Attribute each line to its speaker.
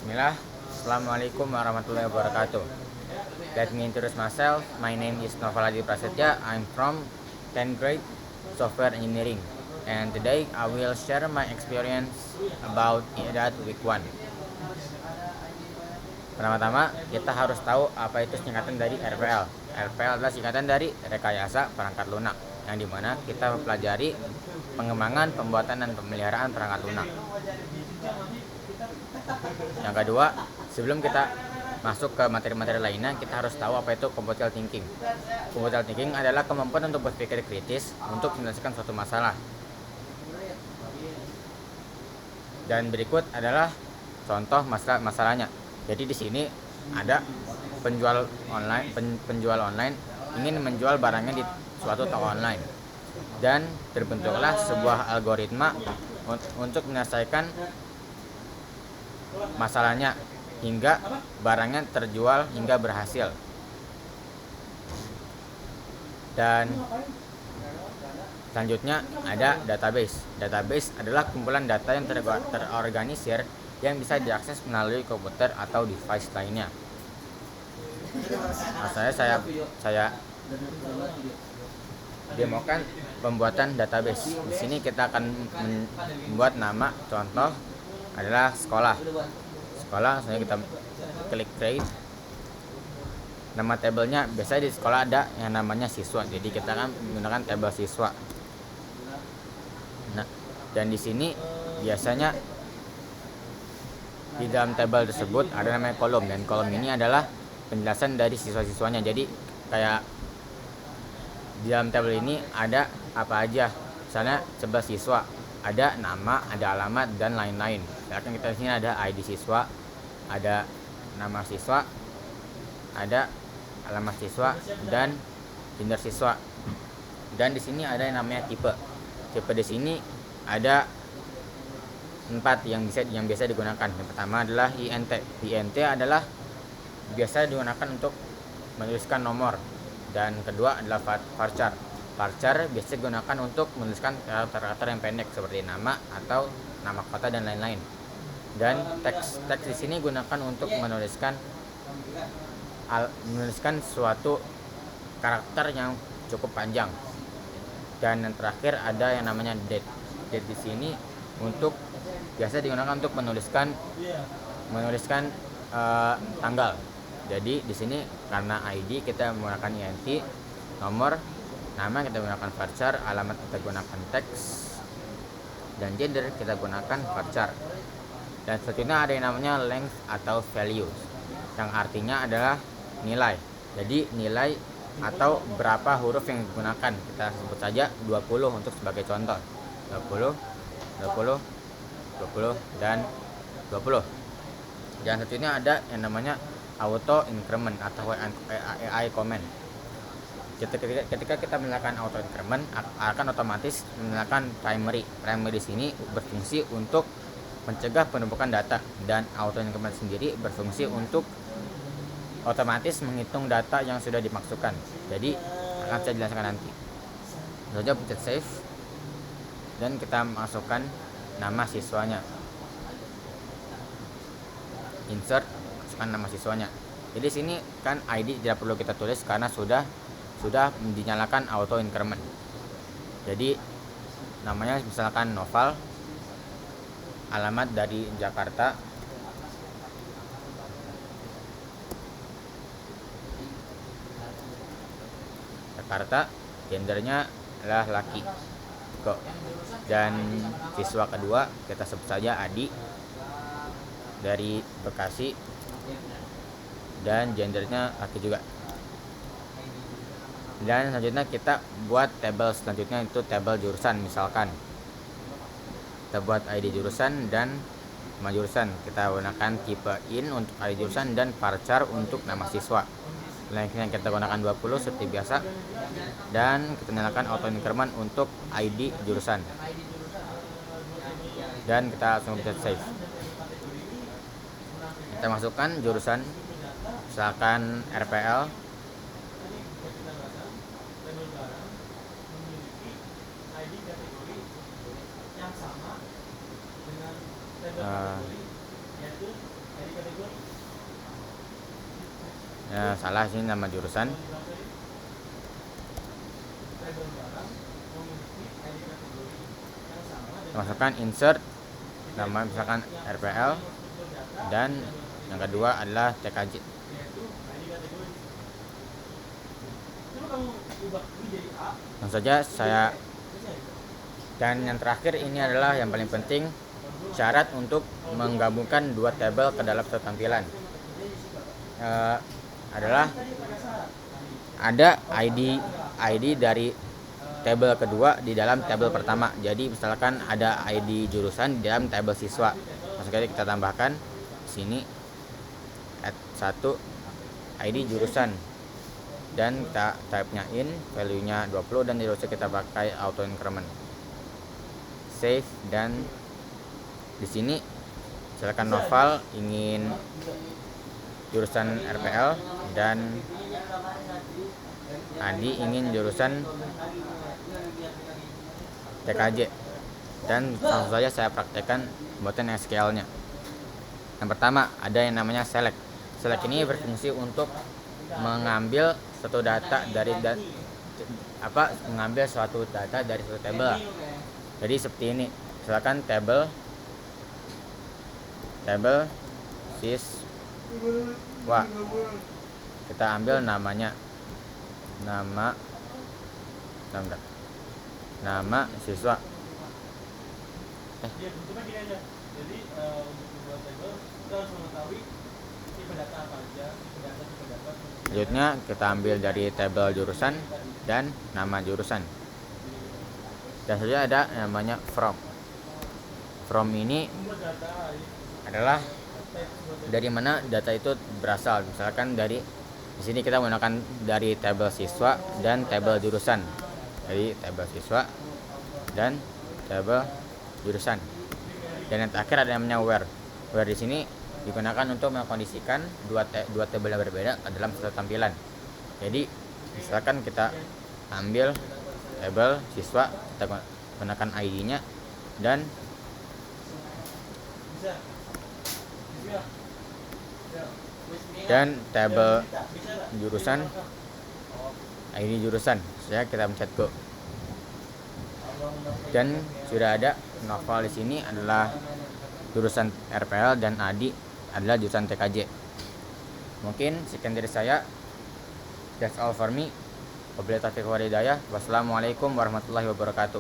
Speaker 1: Bismillah. Assalamualaikum warahmatullahi wabarakatuh. Let me introduce myself. My name is Novaladi Prasetya. I'm from 10th grade software engineering. And today I will share my experience about IDAT week 1. Pertama-tama kita harus tahu apa itu singkatan dari RPL. RPL adalah singkatan dari rekayasa perangkat lunak, yang dimana kita mempelajari pengembangan, pembuatan, dan pemeliharaan perangkat lunak. Yang kedua, sebelum kita masuk ke materi-materi lainnya, kita harus tahu apa itu computational thinking. Computational thinking adalah kemampuan untuk berpikir kritis untuk menyelesaikan suatu masalah. Dan berikut adalah contoh masalahnya. Jadi di sini ada penjual online ingin menjual barangnya di suatu toko online, dan terbentuklah sebuah algoritma untuk menyelesaikan masalahnya hingga barangnya terjual hingga berhasil. Dan selanjutnya ada database. Database adalah kumpulan data yang terorganisir yang bisa diakses melalui komputer atau device lainnya. Saya demokan pembuatan database. Di sini kita akan membuat nama. Contoh adalah sekolah. Misalnya kita klik create. Nama tabelnya biasanya di sekolah ada yang namanya siswa. Jadi kita akan menggunakan tabel siswa. Nah, dan di sini biasanya di dalam tabel tersebut ada namanya kolom, dan kolom ini adalah penjelasan dari siswa-siswanya. Jadi kayak di dalam tabel ini ada apa aja. Misalnya sebelah siswa ada nama, ada alamat, dan lain-lain. Misalkan kita di sini ada ID siswa, ada nama siswa, ada alamat siswa, dan gender siswa. Dan di sini ada yang namanya tipe. Tipe di sini ada 4 yang biasa digunakan. Yang pertama adalah INT. INT adalah biasa digunakan untuk menuliskan nomor. Dan kedua adalah varchar. Varchar biasa digunakan untuk menuliskan karakter yang pendek seperti nama atau nama kota dan lain-lain. Dan teks di sini gunakan untuk menuliskan suatu karakter yang cukup panjang. Dan yang terakhir ada yang namanya date. Date di sini biasa digunakan untuk menuliskan tanggal. Jadi di sini karena ID kita menggunakan INT, nomor, nama kita gunakan varchar, alamat kita gunakan teks, dan gender kita gunakan varchar. Dan selanjutnya ada yang namanya length atau values, yang artinya adalah nilai. Jadi nilai atau berapa huruf yang digunakan. Kita sebut saja 20 untuk sebagai contoh. 20, 20, 20, dan 20. Dan selanjutnya ada yang namanya auto increment atau AI comment. Ketika kita menyalakan auto increment, akan otomatis menyalakan primary. Primary di sini berfungsi untuk mencegah penumpukan data, dan auto increment sendiri berfungsi untuk otomatis menghitung data yang sudah dimasukkan. Jadi akan saya jelaskan nanti. Saja pencet save, dan kita masukkan nama siswanya. Insert, masukkan nama siswanya. Jadi sini kan ID tidak perlu kita tulis karena sudah dinyalakan auto increment. Jadi namanya misalkan Noval, alamat dari Jakarta, gendernya adalah laki. Dan siswa kedua kita sebut saja Adi dari Bekasi, dan gendernya laki juga. Dan selanjutnya kita buat tabel selanjutnya, itu tabel jurusan. Misalkan kita buat ID jurusan dan nama jurusan. Kita gunakan tipe in untuk ID jurusan dan varchar untuk nama siswa. Lengthnya kita gunakan 20 seperti biasa, dan kita nyalakan auto increment untuk ID jurusan, dan kita langsung bisa save. Kita masukkan jurusan, misalkan RPL, salah, sini nama jurusan. Masukkan insert nama misalkan RPL, dan yang kedua adalah TKJ. Langsung saja saya, dan yang terakhir ini adalah yang paling penting, syarat untuk menggabungkan dua tabel ke dalam satu tampilan adalah ada ID dari tabel kedua di dalam tabel pertama. Jadi misalkan ada ID jurusan di dalam tabel siswa, langsung saja kita tambahkan sini add 1 ID jurusan, dan kita type-nya in, value-nya 20, dan tidak usah kita pakai auto increment. Save, dan di sini silakan Noval ingin jurusan RPL dan Adi ingin jurusan TKJ, dan langsung saja saya praktekkan pembuatan SQL-nya. Yang pertama ada yang namanya select. Select ini berfungsi untuk mengambil suatu data dari mengambil suatu data dari suatu tabel. Jadi seperti ini, misalkan tabel siswa, kita ambil namanya, nama siswa. Selanjutnya kita ambil dari tabel jurusan dan nama jurusan. Dan saja ada namanya from. From ini adalah dari mana data itu berasal. Misalkan di sini kita menggunakan dari tabel siswa dan tabel jurusan. Jadi tabel siswa dan tabel jurusan. Dan yang terakhir ada namanya where. Where di sini digunakan untuk mengkondisikan dua tabel yang berbeda dalam satu tampilan. Jadi misalkan kita ambil tabel siswa, kita gunakan ID-nya, dan tabel jurusan, ID jurusan. Kita pencet go, dan sudah ada Noval di sini adalah jurusan RPL dan Adi adalah jurusan TKJ. Mungkin sekian dari saya. That's all for me. Wabillahi taufiq wal hidayah. Wassalamualaikum warahmatullahi wabarakatuh.